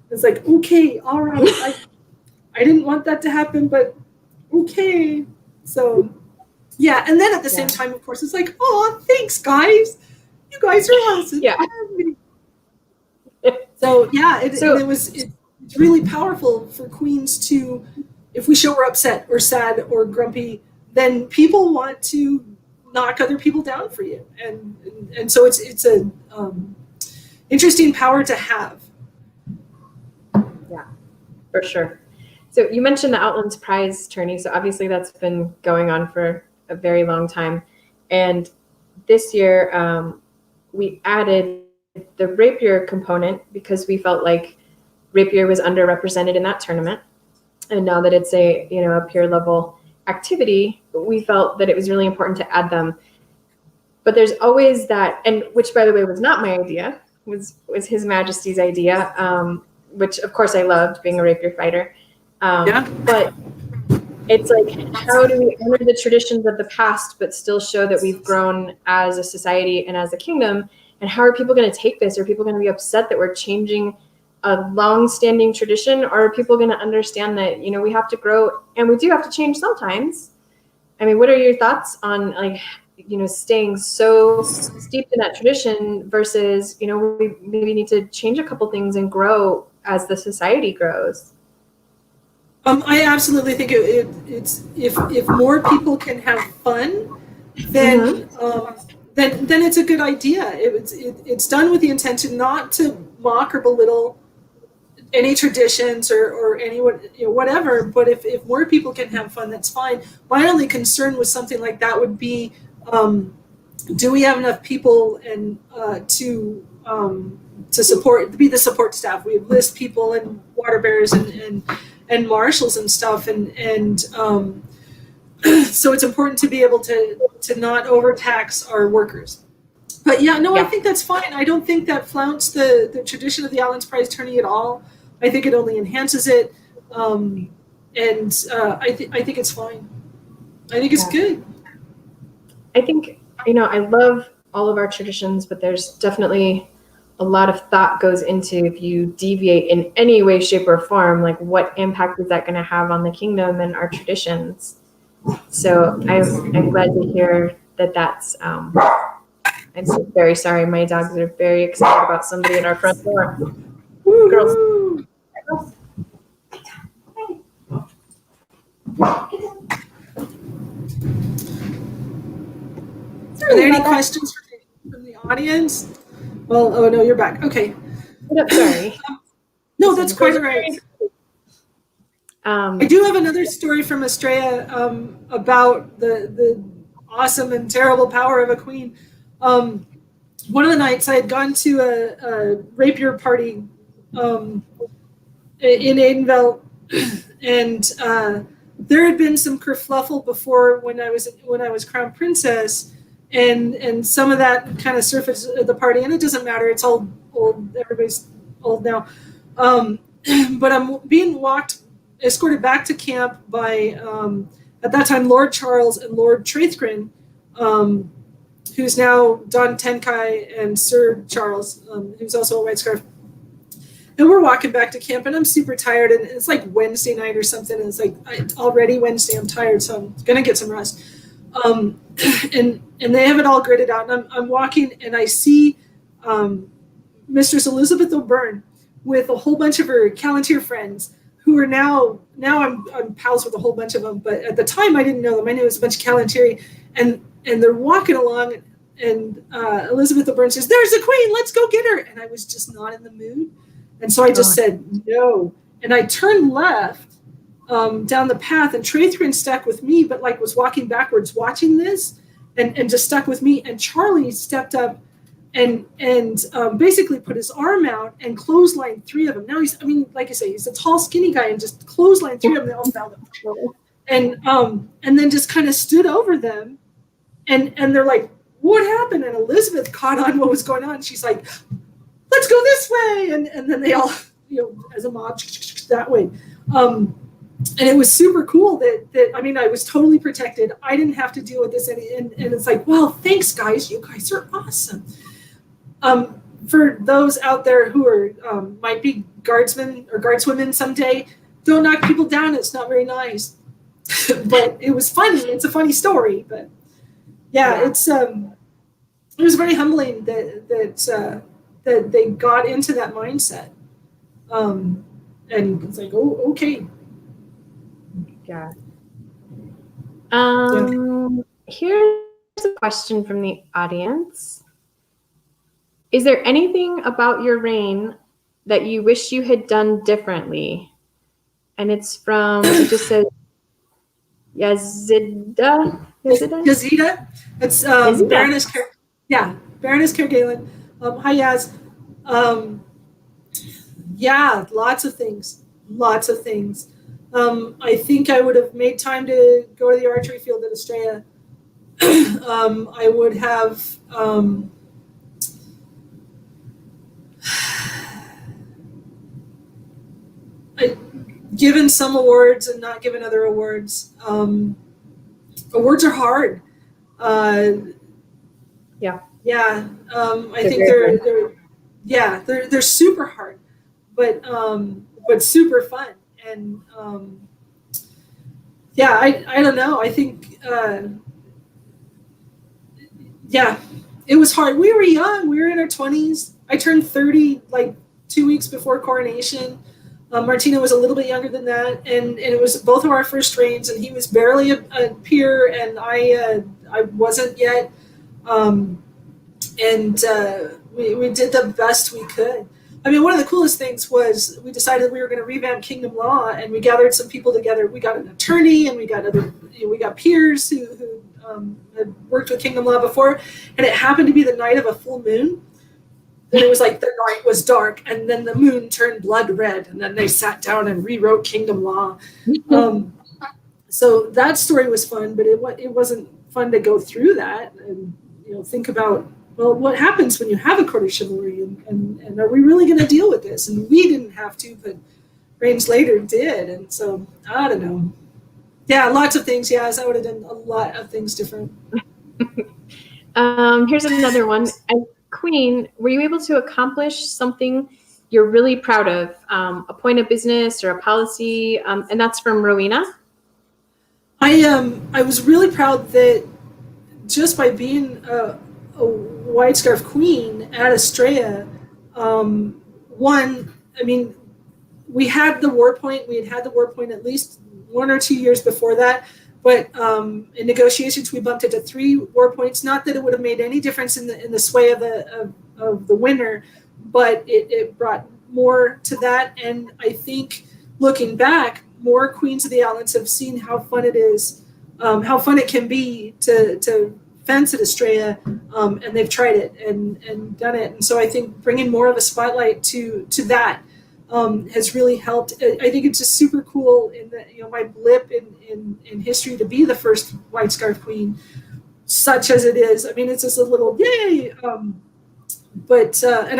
It's like, okay, all right. I didn't want that to happen, but okay. So, yeah. And then at the same time, of course, it's like, oh, thanks, guys. You guys are awesome. Yeah. So, yeah, it's really powerful for queens to, if we show we're upset or sad or grumpy, then people want to knock other people down for you. And so it's a interesting power to have. Yeah, for sure. So you mentioned the Outlands prize tourney. So obviously that's been going on for a very long time. And this year we added the rapier component because we felt like rapier was underrepresented in that tournament. And now that it's a peer level activity, we felt that it was really important to add them. But there's always that, and which by the way was not my idea, was His Majesty's idea, which of course I loved, being a rapier fighter. But it's like, how do we honor the traditions of the past but still show that we've grown as a society and as a kingdom? And how are people going to take this? Are people going to be upset that we're changing a long-standing tradition, or are people going to understand that we have to grow and we do have to change sometimes? I mean, what are your thoughts on staying so steeped in that tradition versus we maybe need to change a couple things and grow as the society grows? I absolutely think it's if more people can have fun, then then it's a good idea. It's done with the intention not to mock or belittle any traditions or any whatever. But if more people can have fun, that's fine. My only concern with something like that would be, do we have enough people and to support, to be the support staff? We have list people and water bearers and marshals and stuff, and so it's important to be able to not overtax our workers. But I think that's fine. I don't think that flaunts the tradition of the Outlands Prize tourney at all. I think it only enhances it, and I think it's fine. I think it's good. I think I love all of our traditions, but there's definitely a a lot of thought goes into if you deviate in any way, shape, or form, like what impact is that going to have on the kingdom and our traditions? So I'm glad to hear that that's. I'm so very sorry. My dogs are very excited about somebody at our front door. Girls. Are there any questions from the audience? Well, oh no, you're back. Okay. Sorry. No, that's quite all right. I do have another story from Estrella about the awesome and terrible power of a queen. One of the nights I had gone to a rapier party in Aidenville, and there had been some kerfluffle before when I was crown princess, and some of that kind of surfaced at the party. And it doesn't matter; it's all old. Everybody's old now. But I'm being escorted back to camp by at that time Lord Charles and Lord Traithgrin, who's now Don Tenkai, and Sir Charles, who's also a White Scarf. And we're walking back to camp, and I'm super tired, and it's like Wednesday night or something, and it's like already Wednesday, I'm tired, so I'm gonna get some rest. And they have it all gridded out, and I'm walking, and I see Mistress Elizabeth O'Byrne with a whole bunch of her Callantyr friends, who are now I'm pals with a whole bunch of them, but at the time I didn't know them. I knew it was a bunch of Callantyr, and they're walking along, and Elizabeth O'Byrne says, "There's the queen, let's go get her." And I was just not in the mood. And so I just said no. And I turned left down the path, and Traithgrin stuck with me, but like was walking backwards watching this, and just stuck with me. And Charlie stepped up and basically put his arm out and clotheslined three of them. Now like I say, he's a tall, skinny guy, and just clotheslined three of them. They all fell down. And then just kind of stood over them, and they're like, "What happened?" And Elizabeth caught on what was going on. She's like, "Let's go this way," and then they all, as a mob, that way. And it was super cool that I was totally protected. I didn't have to deal with this, and it's like, well, thanks, guys. You guys are awesome. For those out there who are might be guardsmen or guardswomen someday, don't knock people down. It's not very nice, but it was funny. It's a funny story, but yeah. It was very humbling that they got into that mindset, and it's like, oh, okay. Yeah. Here's a question from the audience. Is there anything about your reign that you wish you had done differently? And it's from, it just says, Yazida. It's Baroness Baroness Kergalen. Hi, Yaz. Yeah, lots of things. I think I would have made time to go to the archery field at Estrella. I would have given some awards and not given other awards. Awards are hard. Yeah. I think they're super hard, but super fun. And I don't know. I think it was hard. We were young. We were in our 20s. I turned 30 like 2 weeks before coronation. Martina was a little bit younger than that, and it was both of our first reigns. And he was barely a peer, and I wasn't yet. We did the best we could. I mean, one of the coolest things was we decided we were going to revamp Kingdom Law, and we gathered some people together. We got an attorney, and we got peers who had worked with Kingdom Law before, and it happened to be the night of a full moon. And it was like the night was dark, and then the moon turned blood red, and then they sat down and rewrote Kingdom Law. So that story was fun, but it wasn't fun to go through that and think about, well, what happens when you have a court of chivalry, and are we really going to deal with this? And we didn't have to, but reigns later did, and so I don't know. Yeah, lots of things. Yes, I would have done a lot of things different. Here's another one. queen, were you able to accomplish something you're really proud of, a point of business or a policy? And that's from Rowena. I was really proud that just by being a White Scarf Queen at Estrella, one, I mean, we had the war point. We had had the war point at least 1 or 2 years before that. But in negotiations, we bumped it to 3 war points. Not that it would have made any difference in the sway of the winner, but it brought more to that. And I think looking back, more Queens of the Outlands have seen how fun it is, how fun it can be to fence at Estrella, and they've tried it and done it. And so I think bringing more of a spotlight to that has really helped. I think it's just super cool in that, my blip in history to be the first White Scarf Queen, such as it is. I mean, it's just a little yay. And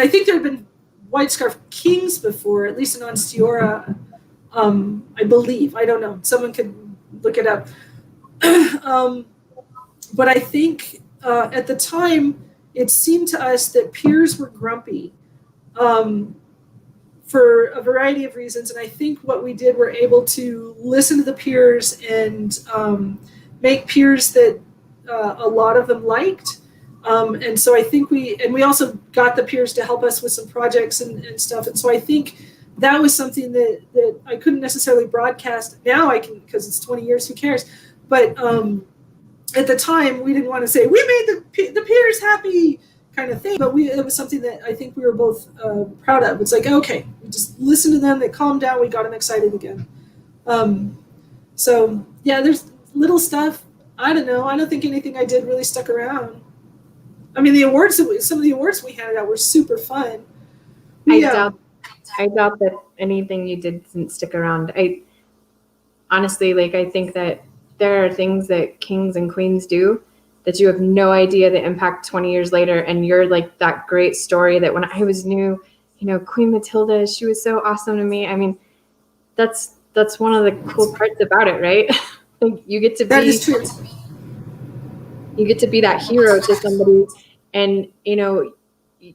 I think there have been White Scarf Kings before, at least in Onstiora, I believe. I don't know. Someone could look it up. But I think at the time, it seemed to us that peers were grumpy. For a variety of reasons. And I think what we did, we're able to listen to the peers and make peers that a lot of them liked. And so I think we also got the peers to help us with some projects and stuff. And so I think that was something that I couldn't necessarily broadcast. Now I can, because it's 20 years, who cares? But at the time, we didn't want to say, we made the peers happy, kind of thing, but it was something that I think we were both proud of. It's like, okay, we just listened to them, they calmed down, we got them excited again. So yeah, there's little stuff. I don't know. I don't think anything I did really stuck around. I mean, some of the awards we handed out were super fun. I doubt that anything you did didn't stick around. I honestly, I think that there are things that kings and queens do that you have no idea the impact 20 years later. And you're like that great story that when I was new, Queen Matilda, she was so awesome to me. I mean, that's one of the cool parts about it, right? You get to be, that is true. You get to be that hero to somebody, and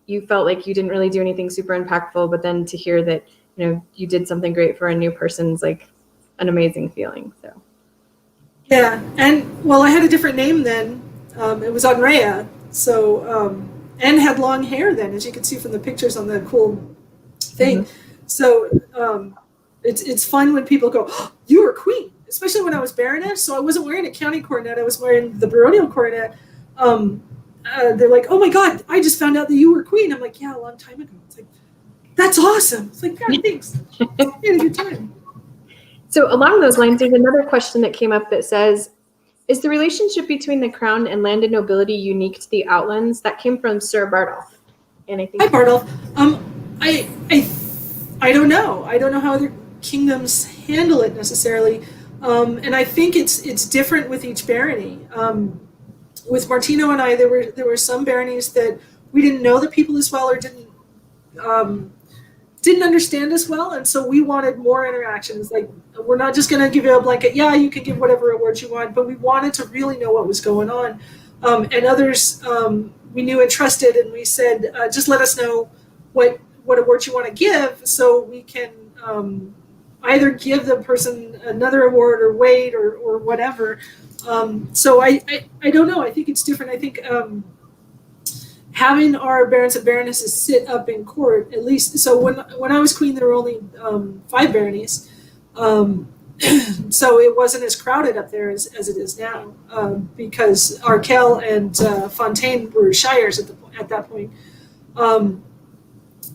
you felt like you didn't really do anything super impactful, but then to hear that you did something great for a new person's like an amazing feeling. So yeah, and well, I had a different name then. It was Andrea, so and had long hair then, as you can see from the pictures on the cool thing. Mm-hmm. So it's fun when people go, oh, "You were queen," especially when I was baroness. So I wasn't wearing a county coronet; I was wearing the baronial coronet. They're like, "Oh my God, I just found out that you were queen." I'm like, "Yeah, a long time ago." It's like, "That's awesome." It's like, "God, thanks." We had a good time. So along those lines, there's another question that came up that says, is the relationship between the crown and landed nobility unique to the Outlands? That came from Sir Bardolph. And I think hi, Bardolph. I don't know. I don't know how other kingdoms handle it necessarily. And I think it's different with each barony. With Martino and I, there were some baronies that we didn't know the people as well or didn't understand as well, and so we wanted more interactions. Like, we're not just going to give you a blanket, yeah, you can give whatever awards you want, but we wanted to really know what was going on. And others we knew and trusted, and we said, just let us know what awards you want to give so we can either give the person another award or wait or whatever. So I don't know. I think it's different. I think having our barons and baronesses sit up in court, at least. So when I was queen, there were only 5 baronies. So it wasn't as crowded up there as it is now, because Arkell and Fontaine were shires at that point.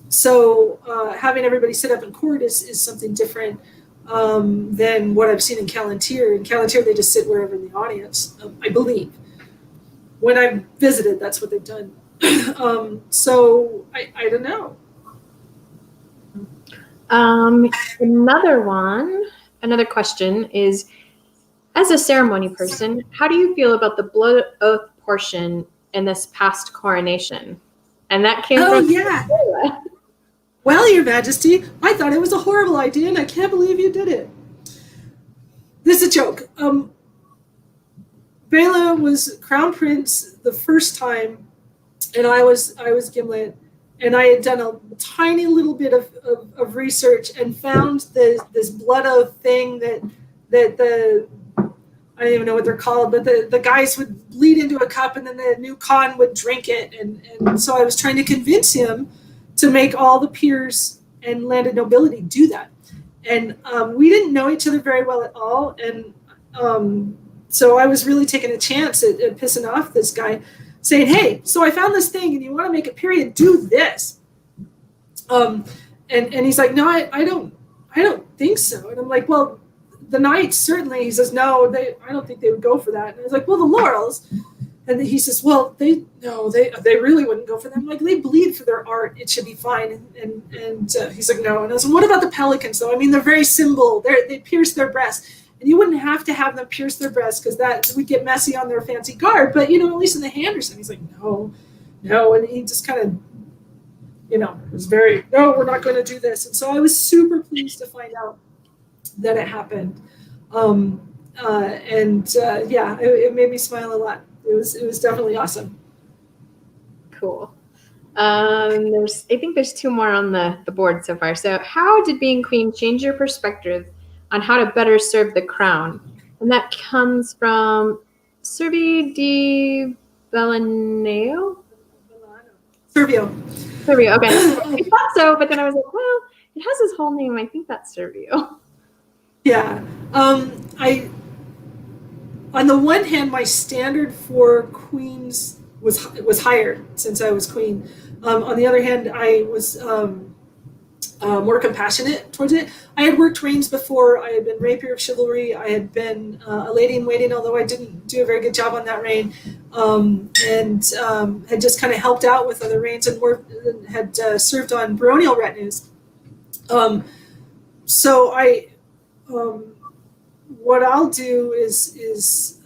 So having everybody sit up in court is something different than what I've seen in Callantyre. In Callantyre, they just sit wherever in the audience, I believe. When I've visited, that's what they've done. So I don't know. Another question is, as a ceremony person, how do you feel about the blood oath portion in this past coronation? And that came from yeah. Well, Your Majesty, I thought it was a horrible idea, and I can't believe you did it. This is a joke. Bela was crown prince the first time and I was Gimlet, and I had done a tiny little bit of research and found this blood oath thing that the I don't even know what they're called, but the guys would bleed into a cup and then the new Khan would drink it. And so I was trying to convince him to make all the peers and landed nobility do that. And we didn't know each other very well at all. And so I was really taking a chance at pissing off this guy, saying, hey, so I found this thing and you want to make a period, do this. And he's like, no, I don't think so. And I'm like, well, the knights certainly. He says, no, I don't think they would go for that. And I was like, well, the laurels. And he says, well, they really wouldn't go for them. I'm like, they bleed for their art. It should be fine. And he's like, no. And I was like, what about the pelicans, though? I mean, they're very symbol. They pierce their breast. And you wouldn't have to have them pierce their breast because that would get messy on their fancy garb. But, at least in the hand or something. He's like, no. And he just kind of, was very, no, we're not going to do this. And so I was super pleased to find out that it happened. It made me smile a lot. It was definitely awesome. Cool. I think there's two more on the board so far. So how did being queen change your perspective on how to better serve the crown? And that comes from Servi di Bellaneo? Servio, okay. I thought so, but then I was like, well, it has his whole name. I think that's Servio. Yeah. On the one hand, my standard for queens was higher since I was queen. On the other hand, I was more compassionate towards it. I had worked reigns before. I had been rapier of chivalry. I had been a lady in waiting, although I didn't do a very good job on that reign, and had just kind of helped out with other reigns and had served on baronial retinues. What I'll do is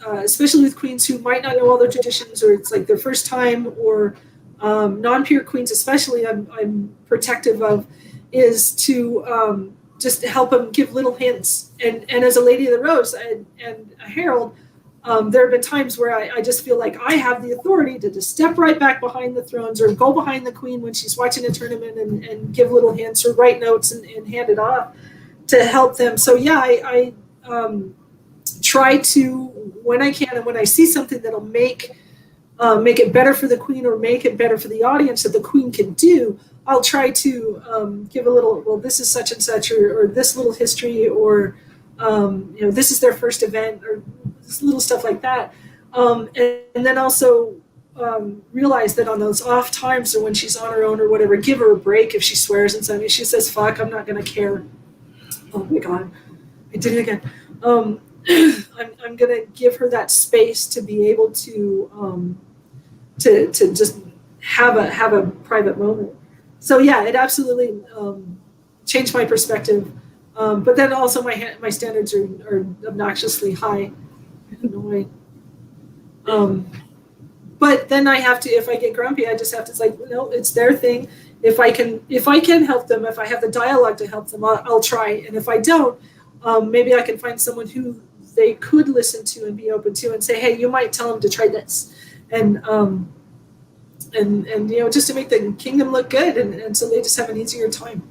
especially with queens who might not know all their traditions, or it's like their first time, or non-peer queens especially, I'm protective of, is to just help them give little hints. And as a Lady of the Rose and a herald, there have been times where I just feel like I have the authority to just step right back behind the thrones or go behind the queen when she's watching a tournament and give little hints or write notes and hand it off to help them. So yeah, I try to, when I can, and when I see something that'll make it better for the queen or make it better for the audience that the queen can do, I'll try to give a little, well, this is such and such, or this little history, or this is their first event, or little stuff like that. And then also realize that on those off times or when she's on her own or whatever, give her a break if she swears and something. If she says, fuck, I'm not going to care. Oh my God, I did it again. I'm going to give her that space to be able to just have a private moment. So yeah, it absolutely changed my perspective. But then also my standards are obnoxiously high. Annoying. But then I have to, if I get grumpy, I just have to, it's like, no, it's their thing. If I can help them, if I have the dialogue to help them, I'll try. And if I don't, maybe I can find someone who they could listen to and be open to and say, hey, you might tell them to try this. And just to make the kingdom look good. And so they just have an easier time.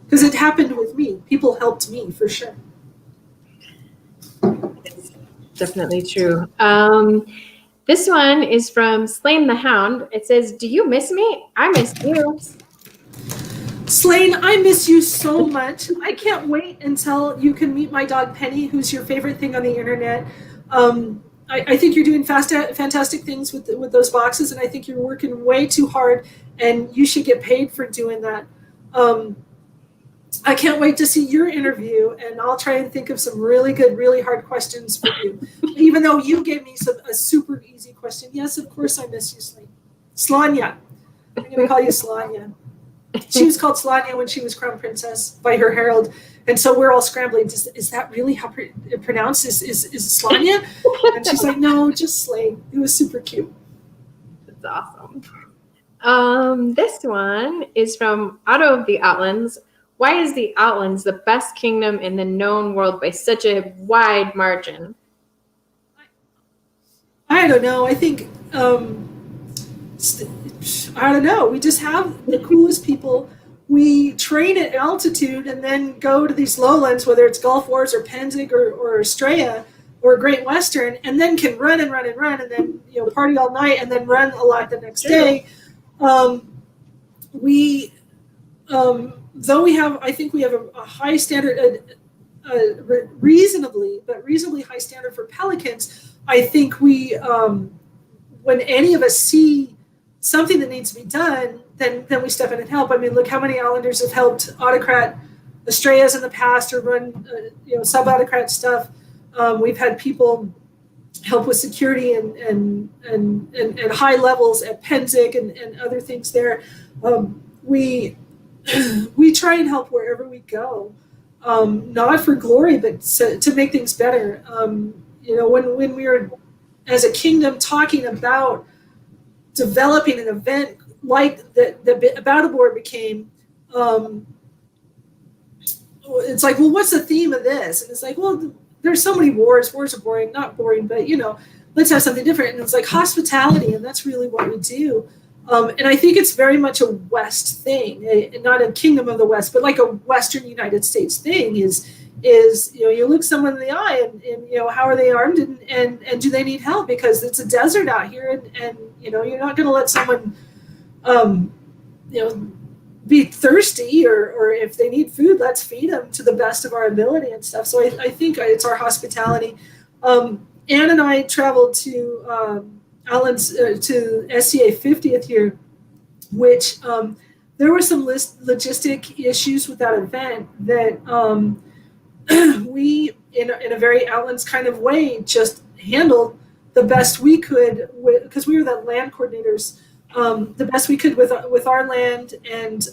Because it happened with me. People helped me for sure. It's definitely true. This one is from Slain the Hound. It says, do you miss me? I miss you. Slain, I miss you so much. I can't wait until you can meet my dog Penny, who's your favorite thing on the internet. I think you're doing fantastic things with those boxes, and I think you're working way too hard, and you should get paid for doing that. I can't wait to see your interview, and I'll try and think of some really good, really hard questions for you. Even though you gave me a super easy question. Yes, of course I miss you, Slain. Slanya. I'm going to call you Slanya. She was called Slanya when she was crown princess by her herald, and so we're all scrambling. Is that really how it pronounced? Is Slanya? And she's like, no, just Slay. It was super cute. That's awesome. This one is from Otto of the Outlands. Why is the Outlands the best kingdom in the known world by such a wide margin? I don't know. I think I don't know. We just have the coolest people. We train at altitude and then go to these lowlands, whether it's Gulf Wars or Penzig or Estrella or Great Western, and then can run and run and run, and then party all night, and then run a lot the next day. We though we have, I think we have a high standard, reasonably high standard for pelicans. I think we, when any of us see something that needs to be done, then we step in and help. I mean, look how many Islanders have helped autocrat Estrellas in the past, or run sub-autocrat stuff. We've had people help with security and high levels at Penzig and other things there. We try and help wherever we go, not for glory, but to make things better. When we were, as a kingdom, talking about developing an event like the Battle Board became, it's like, well, what's the theme of this? And it's like, well, there's so many wars. Wars are boring, not boring, but let's have something different. And it's like hospitality, and that's really what we do. And I think it's very much a West thing, not a Kingdom of the West, but like a Western United States thing. Is you look someone in the eye and how are they armed, and do they need help, because it's a desert out here, and you're not going to let someone be thirsty, or if they need food, let's feed them to the best of our ability and stuff. So I think it's our hospitality. Anne and I traveled to Outlands to SCA 50th year, which there were some logistic issues with that event that we, in a very Outlands kind of way, just handled the best we could, because we were the land coordinators, the best we could with our land, and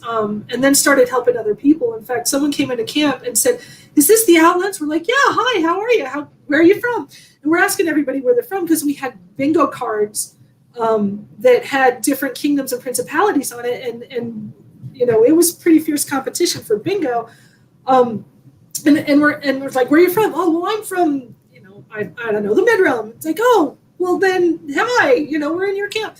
then started helping other people. In fact, someone came into camp and said, "Is this the Outlands?" We're like, "Yeah, hi, how are you? Where are you from?" And we're asking everybody where they're from, because we had bingo cards that had different kingdoms and principalities on it, and it was pretty fierce competition for bingo. And we're like, "Where are you from?" "Oh, well, I'm from I don't know, the Mid-Realm." It's like, "Oh, well then, hi, we're in your camp."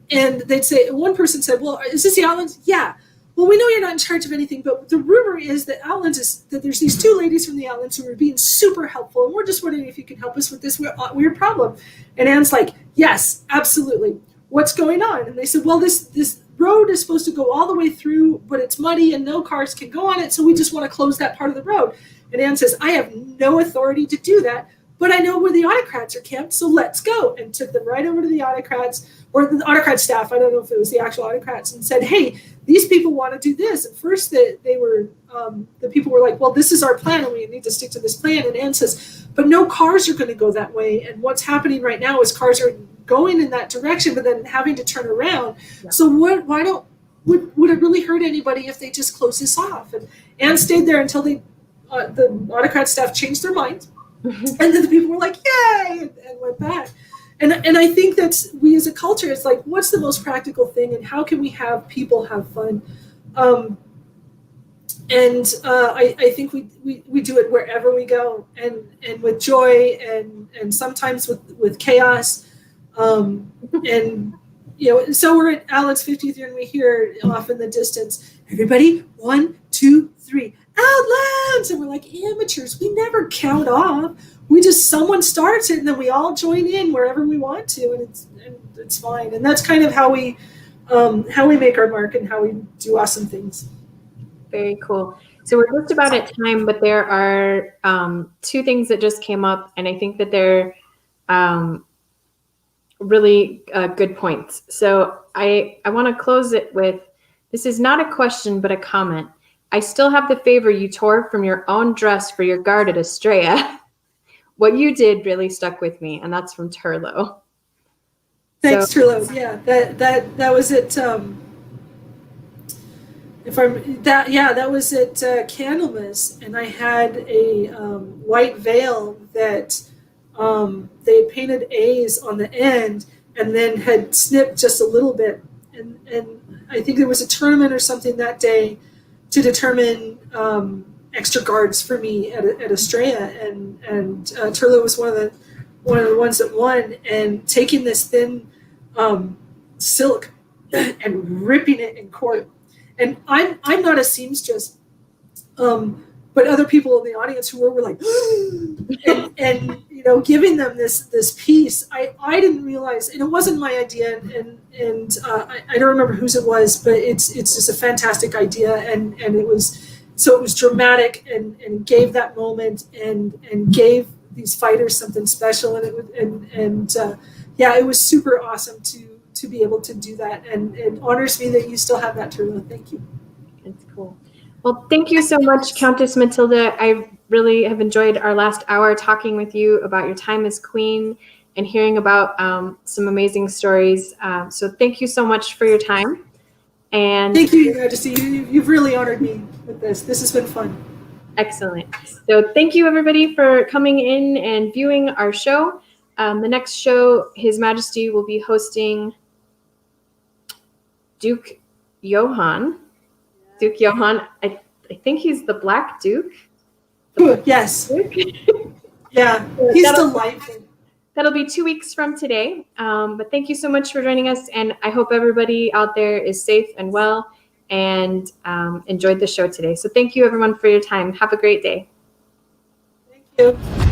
And they'd say, one person said, "Well, is this the Outlands?" "Yeah." "Well, we know you're not in charge of anything, but the rumor is that that there's these two ladies from the Outlands who are being super helpful, and we're just wondering if you can help us with this weird problem." And Anne's like, "Yes, absolutely. What's going on?" And they said, "Well, this road is supposed to go all the way through, but it's muddy and no cars can go on it, so we just want to close that part of the road." And Anne says, "I have no authority to do that, but I know where the autocrats are camped, so let's go." And took them right over to the autocrats, or the autocrat staff, I don't know if it was the actual autocrats, and said, "Hey, these people want to do this." At first, the people were like, "Well, this is our plan, and we need to stick to this plan." And Anne says, "But no cars are going to go that way, and what's happening right now is cars are going in that direction, but then having to turn around. Yeah. So would it really hurt anybody if they just close this off?" And Anne stayed there until the autocrat staff changed their minds. And then the people were like, "Yay!" and went back. And I think that's, we as a culture, it's like, what's the most practical thing, and how can we have people have fun? I think we do it wherever we go, and with joy, and sometimes with chaos. And so we're at Alan's 50th year, and we hear off in the distance, "Everybody, 1, 2, 3, Outlands!" And we're like, amateurs, we never count off. We just, someone starts it, and then we all join in wherever we want to, and it's fine. And that's kind of how we make our mark, and how we do awesome things. Very cool. So we're just about at time, but there are two things that just came up, and I think that they're really good points. So I want to close it with, this is not a question, but a comment. "I still have the favor you tore from your own dress for your guard at Estrella. What you did really stuck with me," and that's from Turlo. Thanks, Turlo. Yeah, that was it. That was at Candlemas, and I had a white veil that they had painted A's on the end, and then had snipped just a little bit. And I think there was a tournament or something that day to determine extra guards for me at Estrella, and Turlo was one of the ones that won. And taking this thin silk and ripping it in court. And I'm not a seamstress, but other people in the audience who were like, and you know, giving them this piece. I didn't realize, and it wasn't my idea, and I don't remember whose it was, but it's just a fantastic idea, and it was dramatic and gave that moment and gave these fighters something special, and yeah, it was super awesome to be able to do that, and it honors me that you still have that, Turla. Thank you. It's cool. Well, thank you so much, Countess Matilda. I really have enjoyed our last hour talking with you about your time as queen and hearing about some amazing stories. So thank you so much for your time. And thank you, Your Majesty. You've really honored me with this. This has been fun. Excellent. So thank you, everybody, for coming in and viewing our show. The next show, His Majesty will be hosting Duke Johann. Duke Johann, I think he's the Black Duke. Yes. Duke. Yeah, he's delightful. That'll be 2 weeks from today. But thank you so much for joining us, and I hope everybody out there is safe and well and enjoyed the show today. So thank you, everyone, for your time. Have a great day. Thank you.